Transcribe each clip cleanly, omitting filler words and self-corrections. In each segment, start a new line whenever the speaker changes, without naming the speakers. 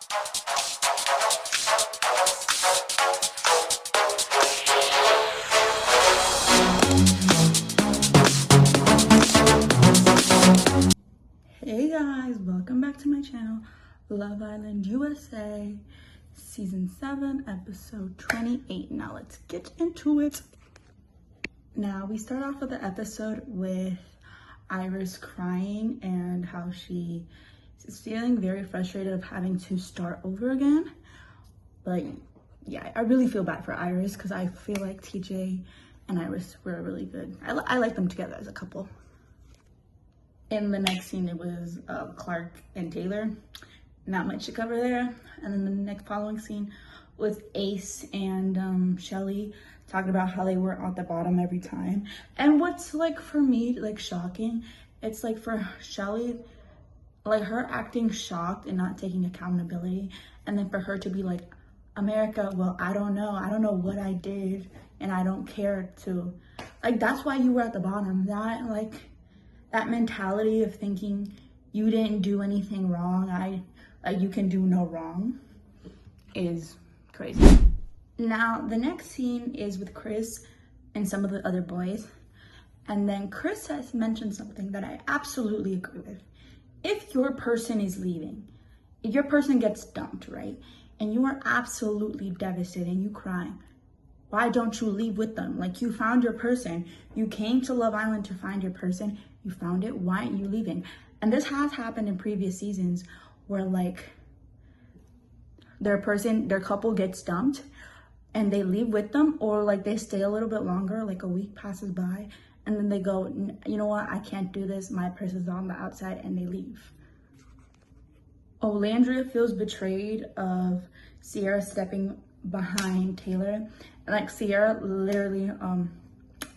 Hey guys, welcome back to my channel, Love Island USA, Season 7, Episode 28. Now let's get into it. Now we start off with the episode with Iris crying and how she is feeling very frustrated of having to start over again. But yeah, I really feel bad for Iris because I feel like TJ and Iris were really good. I like them together as a couple. In the next scene, it was Clark and Taylor. Not much to cover there. And then the next following scene was Ace and Shelly talking about how they were at the bottom every time. And what's like for me, like shocking, it's like for Shelly, like her acting shocked and not taking accountability. And then for her to be like, America, well, I don't know what I did and I don't care to. Like, that's why you were at the bottom. That mentality of thinking you didn't do anything wrong, you can do no wrong, is crazy. Now, the next scene is with Chris and some of the other boys. And then Chris has mentioned something that I absolutely agree with. If your person is leaving, if your person gets dumped, right? And you are absolutely devastated and you crying, why don't you leave with them? Like, you found your person. You came to Love Island to find your person. You found it. Why aren't you leaving? And this has happened in previous seasons where like their couple gets dumped and they leave with them, or like they stay a little bit longer, like a week passes by, and then they go, you know what? I can't do this. My person's on the outside, and they leave. Olandria feels betrayed of Sierra stepping behind Taylor. And like Sierra literally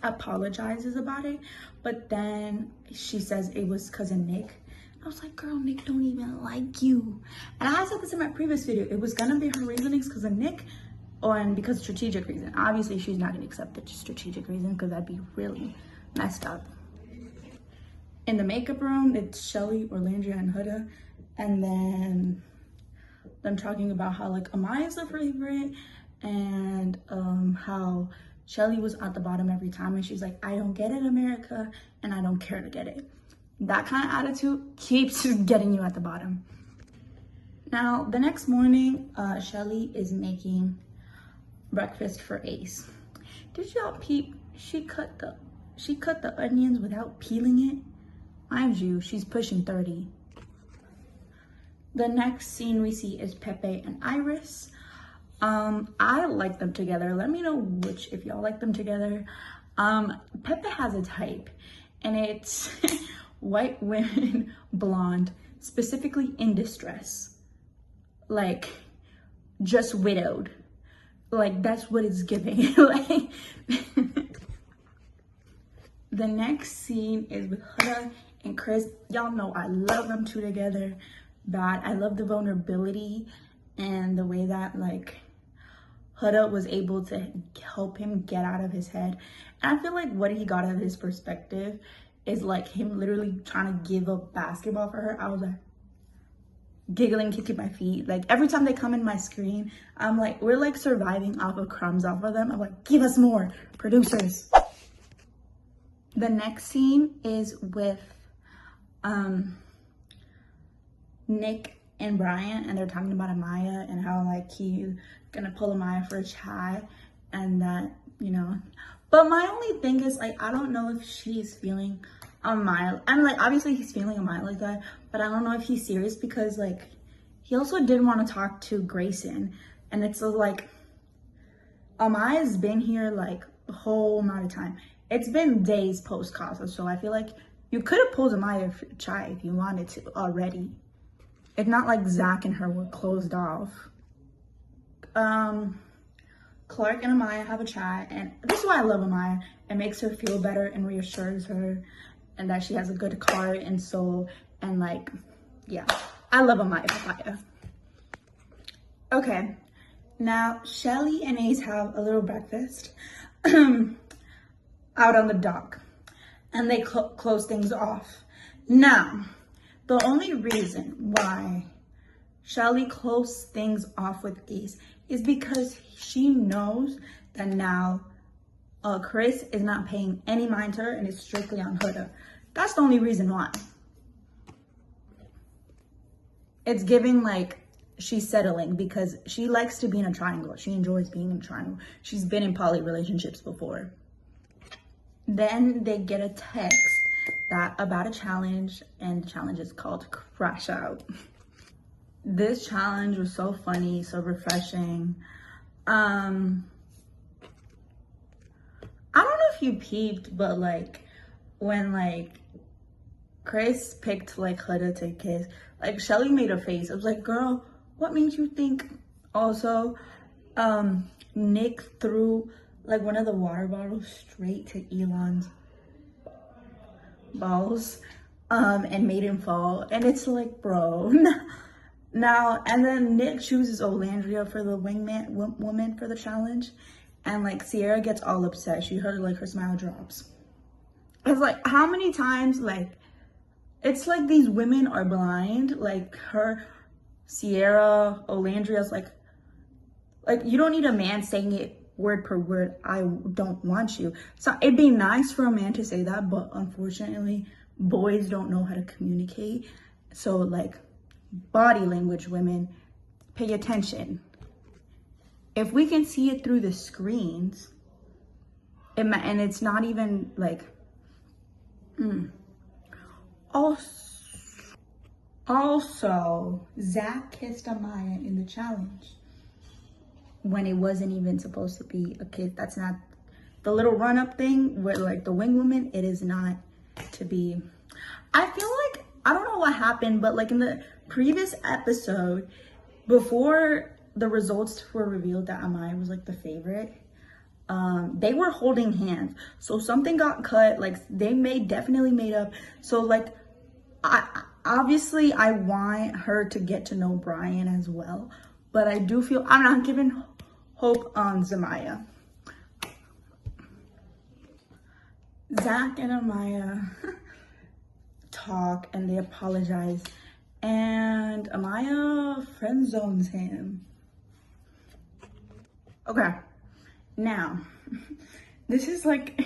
apologizes about it, but then she says it was because of Nick. I was like, girl, Nick don't even like you. And I said this in my previous video. It was gonna be her reasonings because of Nick and because of strategic reason. Obviously, she's not gonna accept the strategic reason because that'd be really messed up. In the makeup room, it's Shelly, Orlandria, and Huda. And then them talking about how like Amaya's a favorite and how Shelly was at the bottom every time, and she's like, I don't get it, America, and I don't care to get it. That kind of attitude keeps getting you at the bottom. Now, the next morning, Shelly is making breakfast for Ace. Did y'all peep? She cut the onions without peeling it. Mind you, she's pushing 30. The next scene we see is Pepe and Iris. I like them together. Let me know if y'all like them together. Pepe has a type, and it's white women, blonde, specifically in distress. Like, just widowed. Like, that's what it's giving. Like, the next scene is with Huda and Chris. Y'all know I love them two together. Bad. I love the vulnerability and the way that like Huda was able to help him get out of his head. And I feel like what he got out of his perspective is like him literally trying to give up basketball for her. I was like giggling, kicking my feet. Like every time they come in my screen, I'm like, we're like surviving off of crumbs off of them. I'm like, give us more, producers. The next scene is with Nick and Brian, and they're talking about Amaya and how like he's gonna pull Amaya for a chat, and that, you know. But my only thing is like, I don't know if she's feeling Amaya, and like obviously he's feeling Amaya like that, but I don't know if he's serious because like he also didn't want to talk to Grayson, and it's like Amaya's been here like the whole amount of time. It's been days post Casa, so I feel like you could have pulled Amaya for a chat if you wanted to already. It's not like Zach and her were closed off. Clark and Amaya have a chat, and this is why I love Amaya. It makes her feel better and reassures her and that she has a good heart and soul, and like, yeah, I love Amaya Papaya. Okay, now Shelly and Ace have a little breakfast out on the dock, and they close things off. Now, the only reason why Shelly closed things off with Ace is because she knows that now Chris is not paying any mind to her and it's strictly on Huda. That's the only reason why. It's giving like she's settling because she likes to be in a triangle. She enjoys being in a triangle. She's been in poly relationships before. Then they get a text about a challenge, and the challenge is called Crash Out. This challenge was so funny, so refreshing. I don't know if you peeped, but like when like Chris picked like Huda to kiss, like Shelly made a face. I was like, girl, what made you think? Also, Nick threw like one of the water bottles straight to Elon's balls and made him fall. And it's like, bro. Now, and then Nick chooses Olandria for the woman for the challenge. And like Sierra gets all upset. She heard like her smile drops. It's like, how many times, like, it's like these women are blind. Like her, Sierra, Olandria's like you don't need a man saying it word per word, I don't want you. So it'd be nice for a man to say that, but unfortunately, boys don't know how to communicate. So like body language, women, pay attention. If we can see it through the screens, and it's not even like, Also, Zach kissed Amaya in the challenge when it wasn't even supposed to be a kiss. That's not the little run-up thing where like the wing woman, it is not to be. I feel like, I don't know what happened, but like in the previous episode, before the results were revealed that Amaya was like the favorite, they were holding hands. So something got cut, like they definitely made up. So like, obviously I want her to get to know Brian as well, but I do feel I'm not giving hope on Zamaya. Zach and Amaya talk and they apologize, and Amaya friend zones him. Okay, now this is like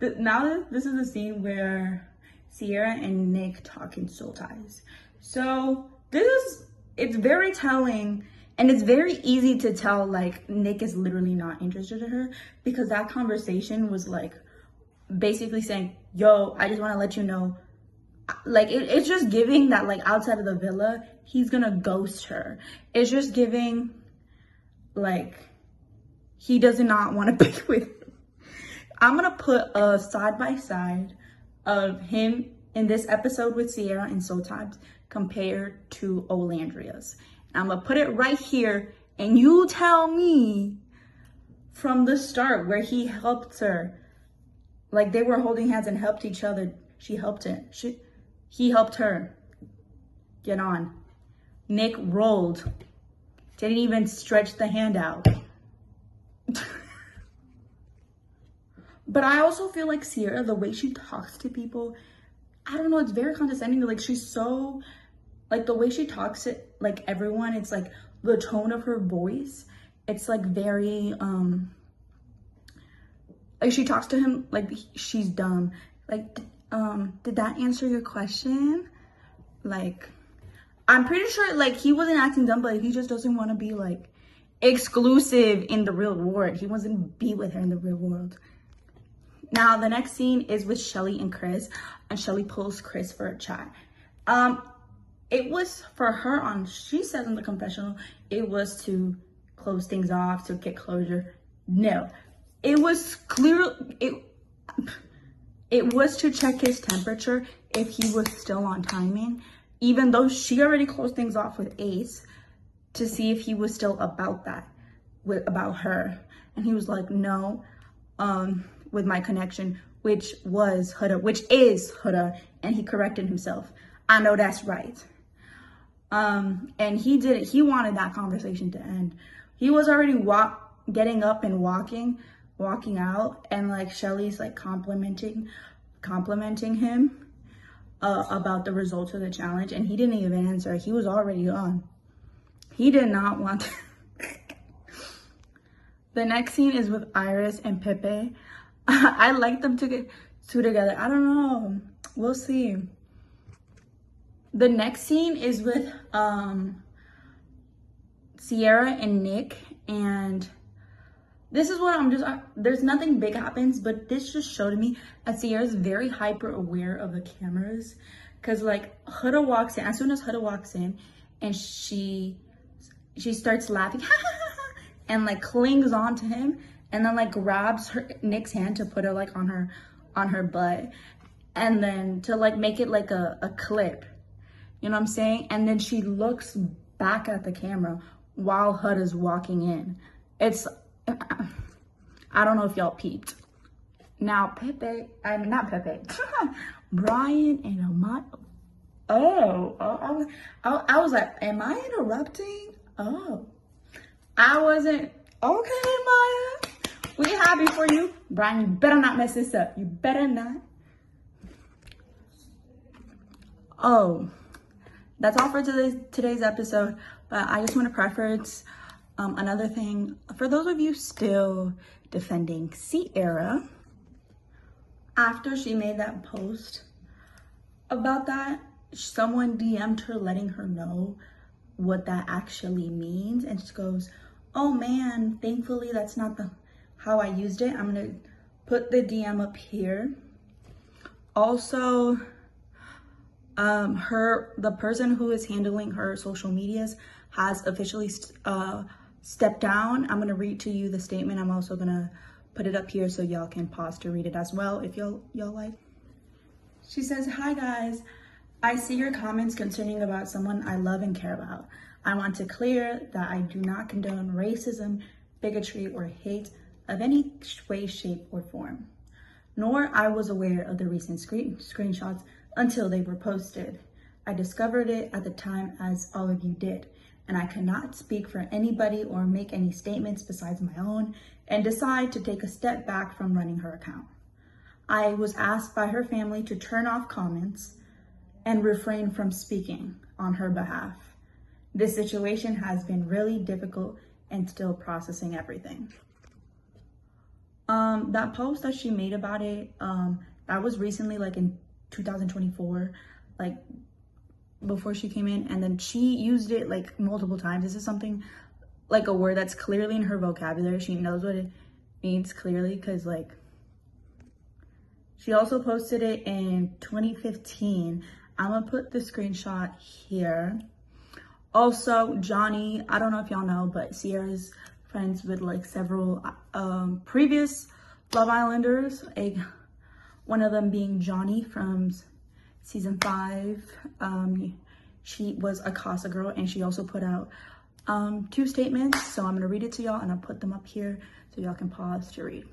this is the scene where Sierra and Nick talk in soul ties. So it's very telling, and it's very easy to tell like Nick is literally not interested in her, because that conversation was like basically saying, yo, I just want to let you know, like it's just giving that like outside of the villa he's gonna ghost her. It's just giving like he does not want to be with her. I'm gonna put a side by side of him in this episode with Sierra and Soul Ties compared to Olandria's. I'm gonna put it right here, and you tell me from the start where he helped her, like they were holding hands and helped each other. She helped him. He helped her get on. Nick rolled, didn't even stretch the hand out. But I also feel like Sierra, the way she talks to people, I don't know, it's very condescending. Like she's so, like the way she talks to like everyone, it's like the tone of her voice. It's like very, like she talks to him like she's dumb. Like, did that answer your question? Like, I'm pretty sure like he wasn't acting dumb, but he just doesn't want to be like exclusive in the real world. He wants to be with her in the real world. Now, the next scene is with Shelly and Chris, and Shelly pulls Chris for a chat. It was for her she said in the confessional, it was to close things off, to get closure. No, it was clear, it was to check his temperature if he was still on timing, even though she already closed things off with Ace, to see if he was still about that, about her. And he was like, no, with my connection, which was Huda, which is Huda, and he corrected himself. I know that's right. And he wanted that conversation to end. He was already getting up and walking out, and like Shelly's like complimenting him. about the results of the challenge, and he didn't even answer. He was already on. He did not want to. The next scene is with Iris and Pepe. I like them to get two together. I don't know. We'll see. The next scene is with Sierra and Nick, and this is what there's nothing big happens, but this just showed me that Sierra's very hyper aware of the cameras, because like Huda walks in, as soon as Huda walks in, and she starts laughing and like clings on to him, and then like grabs Nick's hand to put it like on her butt, and then to like make it like a clip, you know what I'm saying? And then she looks back at the camera while Huda's walking in. It's, I don't know if y'all peeped. Now Pepe, not Pepe, Brian and Amaya. I was like, am I interrupting? Oh, I wasn't. Okay, Maya, we happy for you. Brian, you better not mess this up. You better not. Oh, that's all for today's episode. But I just want to preface another thing. For those of you still defending Sierra, after she made that post about that, someone DM'd her letting her know what that actually means, and she goes, oh man, thankfully that's not how I used it. I'm gonna put the DM up here. Also, the person who is handling her social medias has officially stepped down. I'm gonna read to you the statement. I'm also gonna put it up here so y'all can pause to read it as well if y'all like. She says, hi guys, I see your comments concerning about someone I love and care about. I want to clear that I do not condone racism, bigotry, or hate of any way, shape, or form. Nor I was aware of the recent screenshots until they were posted. I discovered it at the time, as all of you did, and I cannot speak for anybody or make any statements besides my own, and decide to take a step back from running her account. I was asked by her family to turn off comments and refrain from speaking on her behalf. This situation has been really difficult and still processing everything. That post that she made about it, that was recently, like in 2024, like before she came in, and then she used it like multiple times. This is something like a word that's clearly in her vocabulary. She knows what it means clearly, because like she also posted it in 2015. I'm gonna put the screenshot here. Also, Johnny, I don't know if y'all know, but Sierra's friends with like several previous Love Islanders, one of them being Johnny from season 5. She was a Casa girl, and she also put out 2 statements. So I'm gonna read it to y'all, and I'll put them up here so y'all can pause to read.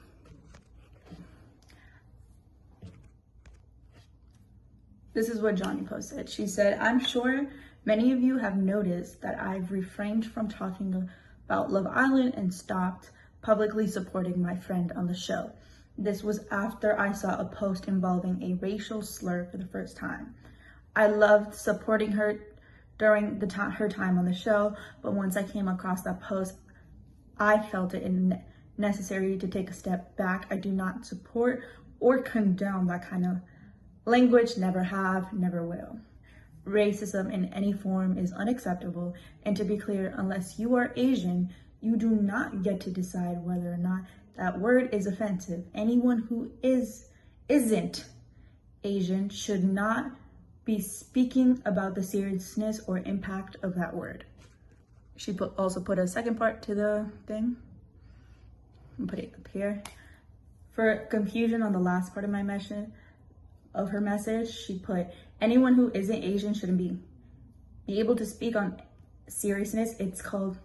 This is what Johnny posted. She said, I'm sure many of you have noticed that I've refrained from talking about Love Island and stopped publicly supporting my friend on the show. This was after I saw a post involving a racial slur for the first time. I loved supporting her during her time on the show, but once I came across that post, I felt it necessary to take a step back. I do not support or condone that kind of language, never have, never will. Racism in any form is unacceptable, and to be clear, unless you are Asian, you do not get to decide whether or not that word is offensive. Anyone who isn't Asian should not be speaking about the seriousness or impact of that word. She also put a second part to the thing. I'll put it up here. For confusion on the last part of my her message, she put, anyone who isn't Asian shouldn't be able to speak on seriousness. It's called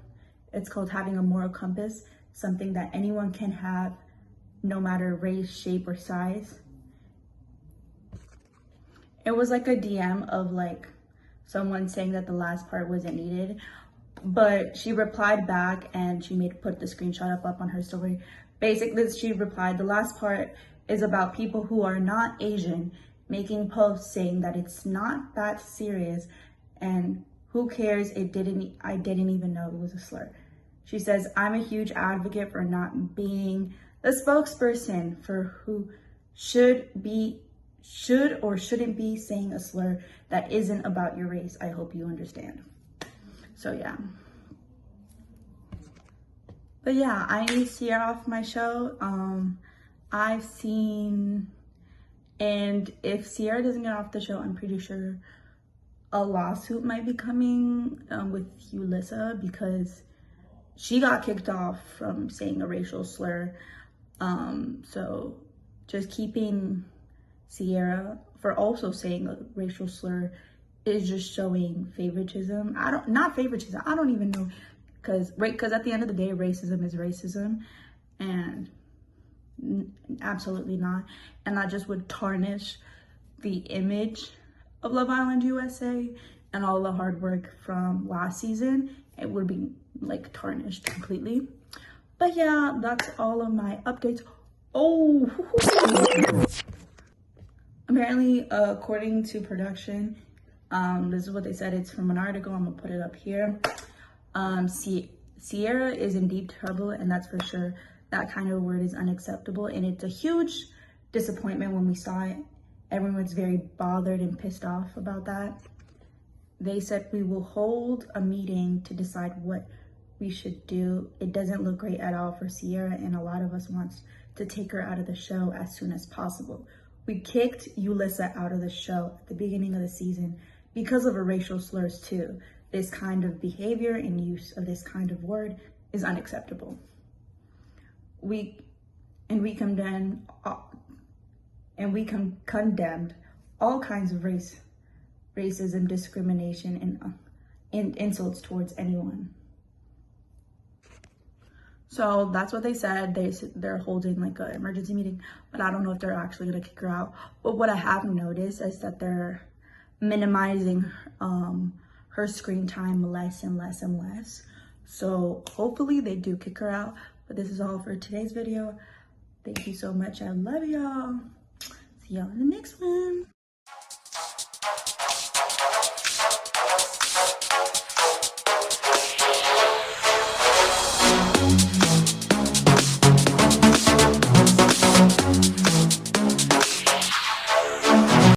having a moral compass, something that anyone can have, no matter race, shape, or size. It was like a DM of like someone saying that the last part wasn't needed, but she replied back, and she put the screenshot up on her story. Basically, she replied, the last part is about people who are not Asian making posts saying that it's not that serious and who cares, I didn't even know it was a slur. She says, I'm a huge advocate for not being the spokesperson for who should or shouldn't be saying a slur that isn't about your race. I hope you understand. So yeah. But yeah, I need Sierra off my show. I've seen, and if Sierra doesn't get off the show, I'm pretty sure a lawsuit might be coming with Yulissa, because she got kicked off from saying a racial slur. So just keeping Sierra for also saying a racial slur is just showing favoritism. Not favoritism, I don't even know, because at the end of the day, racism is racism, and absolutely not. And that just would tarnish the image of Love Island USA and all the hard work from last season. It would be like tarnished completely. But yeah, that's all of my updates. Oh, apparently according to production, this is what they said. It's from an article. I'm gonna put it up here. Sierra is in deep trouble, and that's for sure. That kind of word is unacceptable, and it's a huge disappointment when we saw it. Everyone's very bothered and pissed off about that. They said, we will hold a meeting to decide what we should do. It doesn't look great at all for Sierra, and a lot of us wants to take her out of the show as soon as possible. We kicked Yulissa out of the show at the beginning of the season because of her racial slurs too. This kind of behavior and use of this kind of word is unacceptable. We condemned all kinds of racism, discrimination, and insults towards anyone. So that's what they said. They're holding like an emergency meeting, but I don't know if they're actually gonna kick her out. But what I have noticed is that they're minimizing her screen time less and less and less. So hopefully they do kick her out. But this is all for today's video. Thank you so much. I love y'all. See y'all in the next one.